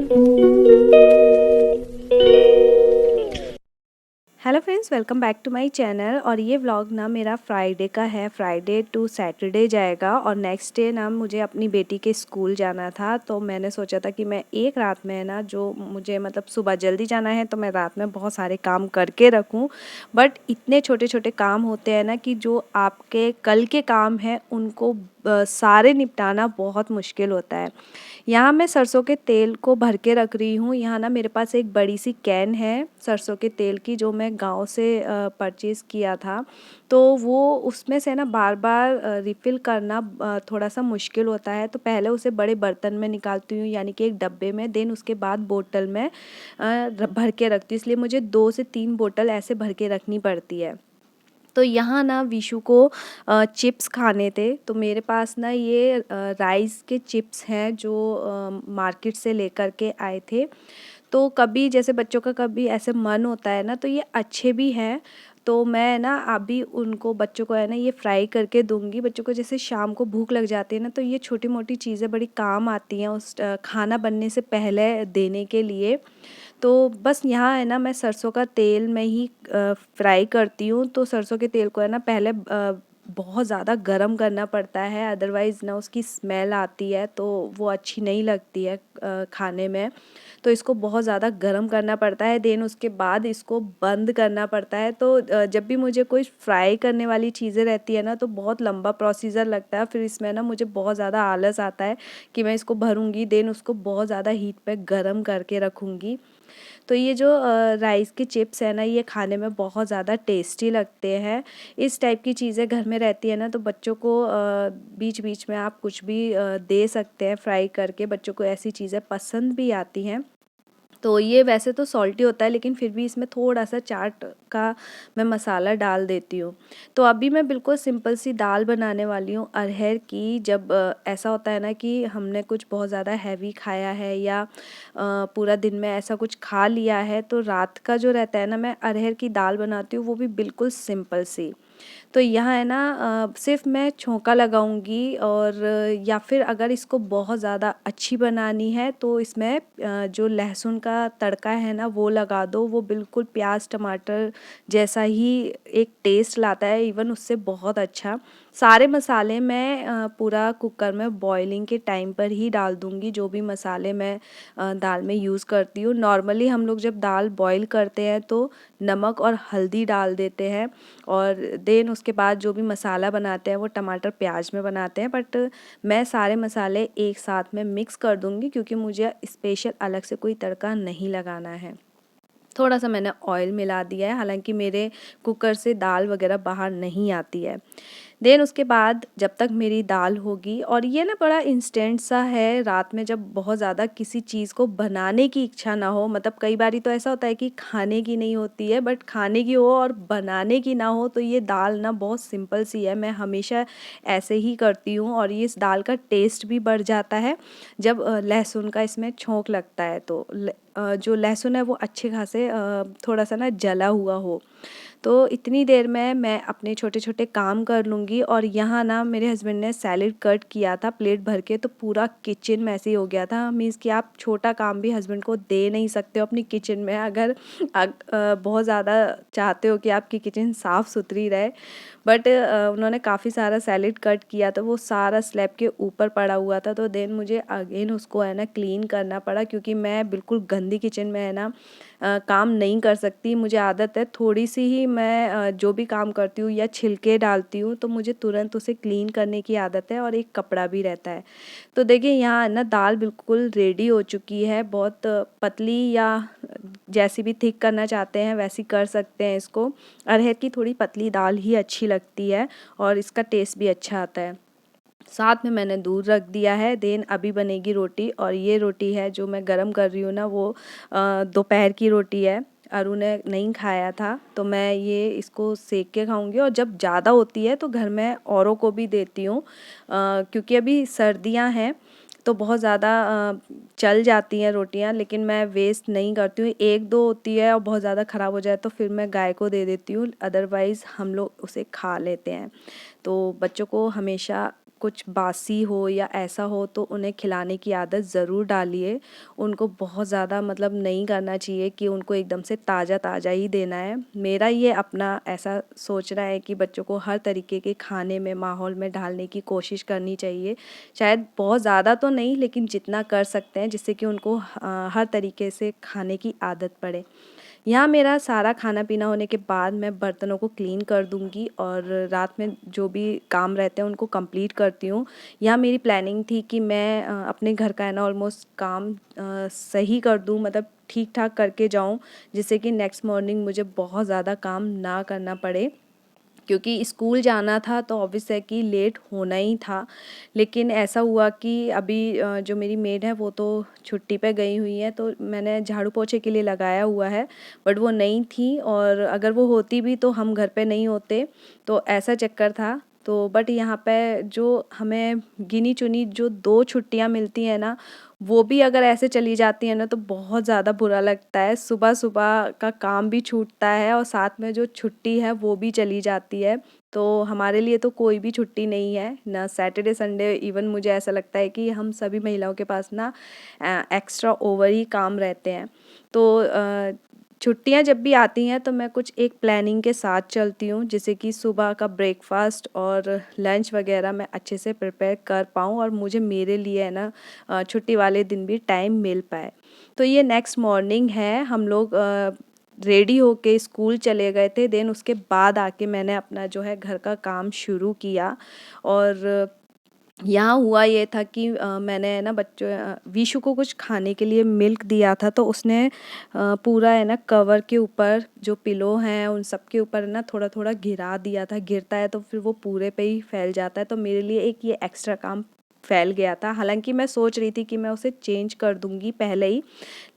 Hello friends, welcome back to my channel. और ये vlog ना मेरा फ्राइडे का है। फ्राइडे टू सैटरडे जाएगा और नेक्स्ट डे ना मुझे अपनी बेटी के स्कूल जाना था। तो मैंने सोचा था कि मैं एक रात में ना, जो मुझे मतलब सुबह जल्दी जाना है तो मैं रात में बहुत सारे काम करके रखूं। बट इतने छोटे छोटे काम होते हैं ना कि जो आपके कल के काम हैं उनको सारे निपटाना बहुत मुश्किल होता है। यहाँ मैं सरसों के तेल को भर के रख रही हूँ। यहाँ ना मेरे पास एक बड़ी सी कैन है सरसों के तेल की, जो मैं गांव से परचेज़ किया था। तो वो उसमें से ना बार बार रिफ़िल करना थोड़ा सा मुश्किल होता है। तो पहले उसे बड़े बर्तन में निकालती हूँ, यानी कि एक डब्बे में, देन उसके बाद बोतल में भर के रखती हूँ। इसलिए मुझे 2 से 3 बोतल ऐसे भर के रखनी पड़ती है। तो यहाँ ना विशु को चिप्स खाने थे, तो मेरे पास ना ये राइस के चिप्स हैं जो मार्केट से लेकर के आए थे। तो कभी जैसे बच्चों का कभी ऐसे मन होता है ना, तो ये अच्छे भी हैं। तो मैं ना अभी उनको बच्चों को है ना ये फ्राई करके दूंगी। बच्चों को जैसे शाम को भूख लग जाती है ना, तो ये छोटी मोटी चीज़ें बड़ी काम आती हैं उस खाना बनने से पहले देने के लिए। तो बस यहाँ है ना मैं सरसों का तेल में ही फ्राई करती हूँ। तो सरसों के तेल को है ना पहले बहुत ज़्यादा गरम करना पड़ता है, अदरवाइज़ ना उसकी स्मेल आती है तो वो अच्छी नहीं लगती है खाने में। तो इसको बहुत ज़्यादा गरम करना पड़ता है, देन उसके बाद इसको बंद करना पड़ता है। तो जब भी मुझे कोई फ्राई करने वाली चीज़ें रहती है ना, तो बहुत लंबा प्रोसीजर लगता है। फिर इसमें ना मुझे बहुत ज़्यादा आलस आता है कि मैं इसको भरूँगी, देन उसको बहुत ज़्यादा हीट पे गरम करके रखूँगी। तो ये जो राइस के चिप्स है ना, ये खाने में बहुत ज़्यादा टेस्टी लगते हैं। इस टाइप की चीज़ें घर में रहती है ना, तो बच्चों को बीच बीच में आप कुछ भी दे सकते हैं फ्राई करके। बच्चों को ऐसी चीज़ें पसंद भी आती हैं। तो ये वैसे तो सॉल्टी होता है, लेकिन फिर भी इसमें थोड़ा-सा चाट का मैं मसाला डाल देती हूँ। तो अभी मैं बिल्कुल सिंपल सी दाल बनाने वाली हूँ अरहर की। जब ऐसा होता है ना कि हमने कुछ बहुत ज़्यादा हैवी खाया है या पूरा दिन में ऐसा कुछ खा लिया है, तो रात का जो रहता है ना, मैं अरहर की दाल बनाती हूँ, वो भी बिल्कुल सिंपल सी। तो यहाँ है ना सिर्फ़ मैं छौंका लगाऊंगी। और या फिर अगर इसको बहुत ज़्यादा अच्छी बनानी है तो इसमें जो लहसुन का तड़का है ना वो लगा दो। वो बिल्कुल प्याज टमाटर जैसा ही एक टेस्ट लाता है, इवन उससे बहुत अच्छा। सारे मसाले मैं पूरा कुकर में बॉइलिंग के टाइम पर ही डाल दूंगी, जो भी मसाले मैं दाल में यूज़ करती हूँ। नॉर्मली हम लोग जब दाल बॉईल करते हैं तो नमक और हल्दी डाल देते हैं, और देन उसके बाद जो भी मसाला बनाते हैं वो टमाटर प्याज में बनाते हैं। बट मैं सारे मसाले एक साथ में मिक्स कर दूंगी, क्योंकि मुझे स्पेशल अलग से कोई तड़का नहीं लगाना है। थोड़ा सा मैंने ऑयल मिला दिया है, हालांकि मेरे कुकर से दाल वगैरह बाहर नहीं आती है। देन उसके बाद जब तक मेरी दाल होगी, और ये ना बड़ा इंस्टेंट सा है, रात में जब बहुत ज़्यादा किसी चीज़ को बनाने की इच्छा ना हो, मतलब कई बारी तो ऐसा होता है कि खाने की नहीं होती है, बट खाने की हो और बनाने की ना हो, तो ये दाल ना बहुत सिंपल सी है। मैं हमेशा ऐसे ही करती हूँ, और ये इस दाल का टेस्ट भी बढ़ जाता है जब लहसुन का इसमें छोंक लगता है। तो जो लहसुन है वो अच्छे खासे थोड़ा सा ना जला हुआ हो। तो इतनी देर में मैं अपने छोटे छोटे काम कर लूँगी। और यहाँ ना मेरे हस्बैंड ने सैलेड कट किया था प्लेट भर के, तो पूरा किचन मैसी हो गया था। मीन्स कि आप छोटा काम भी हस्बैंड को दे नहीं सकते हो अपनी किचन में, अगर बहुत ज़्यादा चाहते हो कि आपकी किचन साफ़ सुथरी रहे। बट उन्होंने काफ़ी सारा सैलेड कट किया, तो वो सारा स्लैब के ऊपर पड़ा हुआ था। तो देन मुझे अगेन उसको है ना क्लीन करना पड़ा, क्योंकि मैं बिल्कुल गंदी किचन में है ना काम नहीं कर सकती। मुझे आदत है, थोड़ी सी ही मैं जो भी काम करती हूँ या छिलके डालती हूँ तो मुझे तुरंत उसे क्लीन करने की आदत है, और एक कपड़ा भी रहता है। तो देखिए यहाँ ना दाल बिल्कुल रेडी हो चुकी है। बहुत पतली या जैसी भी थिक करना चाहते हैं वैसी कर सकते हैं इसको। अरहर की थोड़ी पतली दाल ही अच्छी लगती है, और इसका टेस्ट भी अच्छा आता है। साथ में मैंने दूध रख दिया है। देन अभी बनेगी रोटी, और ये रोटी है जो मैं गरम कर रही हूँ ना, वो दोपहर की रोटी है। अरु ने नहीं खाया था, तो मैं ये इसको सेक के खाऊंगी। और जब ज़्यादा होती है तो घर में औरों को भी देती हूँ, क्योंकि अभी सर्दियाँ हैं तो बहुत ज़्यादा चल जाती हैं रोटियां, लेकिन मैं वेस्ट नहीं करती हूँ। एक दो होती है और बहुत ज़्यादा ख़राब हो जाए तो फिर मैं गाय को दे देती हूँ, अदरवाइज़ हम लोग उसे खा लेते हैं। तो बच्चों को हमेशा कुछ बासी हो या ऐसा हो तो उन्हें खिलाने की आदत ज़रूर डालिए। उनको बहुत ज़्यादा मतलब नहीं करना चाहिए कि उनको एकदम से ताज़ा ताज़ा ही देना है। मेरा ये अपना ऐसा सोचना है कि बच्चों को हर तरीके के खाने में, माहौल में डालने की कोशिश करनी चाहिए। शायद बहुत ज़्यादा तो नहीं, लेकिन जितना कर सकते हैं जिससे कि उनको हर तरीके से खाने की आदत पड़े। यहाँ मेरा सारा खाना पीना होने के बाद मैं बर्तनों को क्लीन कर दूँगी और रात में जो भी काम रहते हैं उनको कंप्लीट करती हूँ। यहाँ मेरी प्लानिंग थी कि मैं अपने घर का है ना ऑलमोस्ट काम सही कर दूँ, मतलब ठीक-ठाक करके जाऊँ, जिससे कि नेक्स्ट मॉर्निंग मुझे बहुत ज़्यादा काम ना करना पड़े। क्योंकि स्कूल जाना था तो ऑब्वियस है कि लेट होना ही था। लेकिन ऐसा हुआ कि अभी जो मेरी मेड है वो तो छुट्टी पे गई हुई है, तो मैंने झाड़ू पोछे के लिए लगाया हुआ है, बट वो नहीं थी, और अगर वो होती भी तो हम घर पे नहीं होते, तो ऐसा चक्कर था। तो बट यहाँ पे जो हमें गिनी-चुनी जो 2 छुट्टियाँ मिलती हैं ना, वो भी अगर ऐसे चली जाती हैं ना तो बहुत ज़्यादा बुरा लगता है। सुबह-सुबह का काम भी छूटता है और साथ में जो छुट्टी है वो भी चली जाती है। तो हमारे लिए तो कोई भी छुट्टी नहीं है, ना सैटरडे संडे। इवन मुझे ऐसा लगता है कि हम सभी महिलाओं के पास ना एक्स्ट्रा ओवर ही काम रहते हैं। तो छुट्टियाँ जब भी आती हैं तो मैं कुछ एक प्लानिंग के साथ चलती हूँ, जैसे कि सुबह का ब्रेकफ़ास्ट और लंच वग़ैरह मैं अच्छे से प्रिपेयर कर पाऊँ और मुझे मेरे लिए है ना छुट्टी वाले दिन भी टाइम मिल पाए। तो ये नेक्स्ट मॉर्निंग है, हम लोग रेडी होके स्कूल चले गए थे, देन उसके बाद आके मैंने अपना जो है घर का काम शुरू किया। और यहाँ हुआ ये था कि मैंने है ना विशु को कुछ खाने के लिए मिल्क दिया था, तो उसने पूरा है ना कवर के ऊपर जो पिलो हैं उन सब के ऊपर ना थोड़ा-थोड़ा गिरा दिया था। गिरता है तो फिर वो पूरे पे ही फैल जाता है, तो मेरे लिए एक ये एक्स्ट्रा काम फैल गया था। हालाँकि मैं सोच रही थी कि मैं उसे चेंज कर दूँगी पहले ही,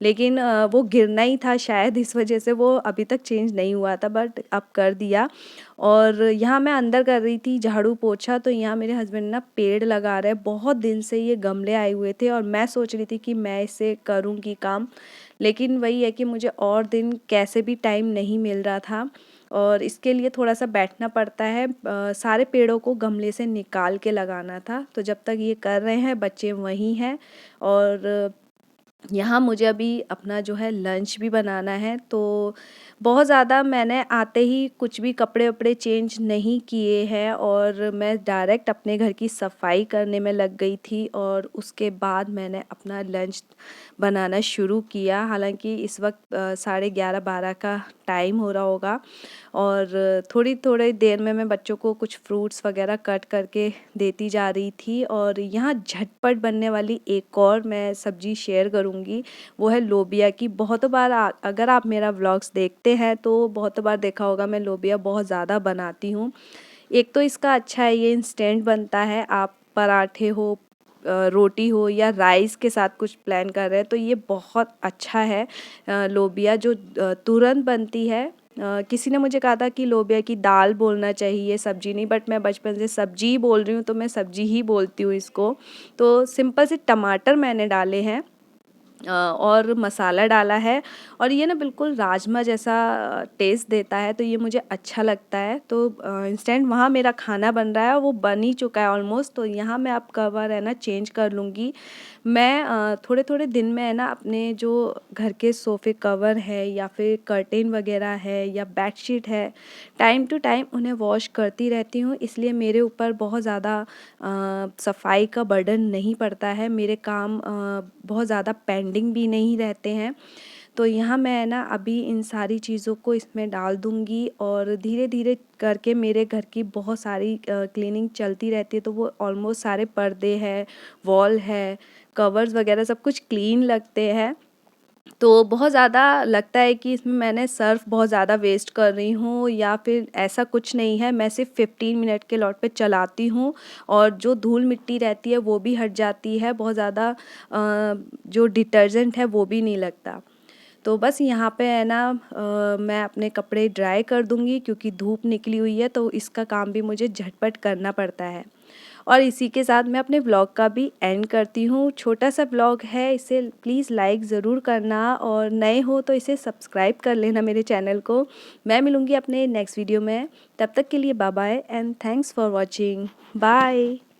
लेकिन वो गिरना ही था शायद, इस वजह से वो अभी तक चेंज नहीं हुआ था, बट अब कर दिया। और यहाँ मैं अंदर कर रही थी झाड़ू पोछा, तो यहाँ मेरे हस्बैंड ना पेड़ लगा रहे हैं। बहुत दिन से ये गमले आए हुए थे और मैं सोच रही थी कि मैं इसे करूँगी काम, लेकिन वही है कि मुझे और दिन कैसे भी टाइम नहीं मिल रहा था और इसके लिए थोड़ा-सा बैठना पड़ता है। सारे पेड़ों को गमले से निकाल के लगाना था, तो जब तक ये कर रहे हैं बच्चे वहीं हैं। और यहाँ मुझे अभी अपना जो है लंच भी बनाना है, तो बहुत ज़्यादा मैंने आते ही कुछ भी कपड़े-वपड़े चेंज नहीं किए हैं और मैं डायरेक्ट अपने घर की सफाई करने में लग गई थी और उसके बाद मैंने अपना लंच बनाना शुरू किया। हालाँकि इस वक़्त 11:30-12 का टाइम हो रहा होगा और थोड़ी-थोड़ी देर में मैं बच्चों को कुछ फ्रूट्स वग़ैरह कट करके देती जा रही थी। और यहाँ झटपट बनने वाली एक और मैं सब्ज़ी शेयर करूँगी, वो है लोबिया की। बहुतों बार अगर आप मेरा व्लॉग्स देखते हैं तो बहुतों बार देखा होगा मैं लोबिया बहुत ज़्यादा बनाती हूँ। एक तो इसका अच्छा है, ये इंस्टेंट बनता है, आप पराठे हो, रोटी हो या राइस के साथ कुछ प्लान कर रहे हैं तो ये बहुत अच्छा है। लोबिया जो तुरंत बनती है। किसी ने मुझे कहा था कि लोबिया की दाल बोलना चाहिए, सब्जी नहीं, बट मैं बचपन से सब्जी ही बोल रही हूँ तो मैं सब्जी ही बोलती हूँ इसको। तो सिंपल से टमाटर मैंने डाले हैं और मसाला डाला है और ये ना बिल्कुल राजमा जैसा टेस्ट देता है, तो ये मुझे अच्छा लगता है। तो इंस्टेंट वहाँ मेरा खाना बन रहा है और वो बन ही चुका है ऑलमोस्ट, तो यहाँ मैं अब कवर है ना चेंज कर लूँगी। मैं थोड़े-थोड़े दिन में है ना अपने जो घर के सोफ़े कवर है या फिर कर्टेन वगैरह है या बेडशीट है, टाइम टू टाइम उन्हें वॉश करती रहती हूँ, इसलिए मेरे ऊपर बहुत ज़्यादा सफाई का बर्डन नहीं पड़ता है। मेरे काम बहुत ज़्यादा पेंडिंग भी नहीं रहते हैं। तो यहाँ मैं ना अभी इन सारी चीज़ों को इसमें डाल दूँगी और धीरे-धीरे करके मेरे घर की बहुत सारी क्लीनिंग चलती रहती है, तो वो ऑलमोस्ट सारे पर्दे हैं, वॉल है, कवर्स वगैरह सब कुछ क्लीन लगते हैं। तो बहुत ज़्यादा लगता है कि इसमें मैंने सर्फ़ बहुत ज़्यादा वेस्ट कर रही हूँ या फिर ऐसा कुछ नहीं है। मैं सिर्फ़ 15 मिनट के लॉट पे चलाती हूँ और जो धूल-मिट्टी रहती है वो भी हट जाती है। बहुत ज़्यादा जो डिटर्जेंट है वो भी नहीं लगता। तो बस यहाँ पे है ना मैं अपने कपड़े ड्राई कर दूँगी क्योंकि धूप निकली हुई है, तो इसका काम भी मुझे झटपट करना पड़ता है। और इसी के साथ मैं अपने व्लॉग का भी एंड करती हूँ। छोटा-सा व्लॉग है, इसे प्लीज़ लाइक ज़रूर करना और नए हो तो इसे सब्सक्राइब कर लेना मेरे चैनल को। मैं मिलूँगी अपने नेक्स्ट वीडियो में, तब तक के लिए bye bye and thanks for watching. Bye.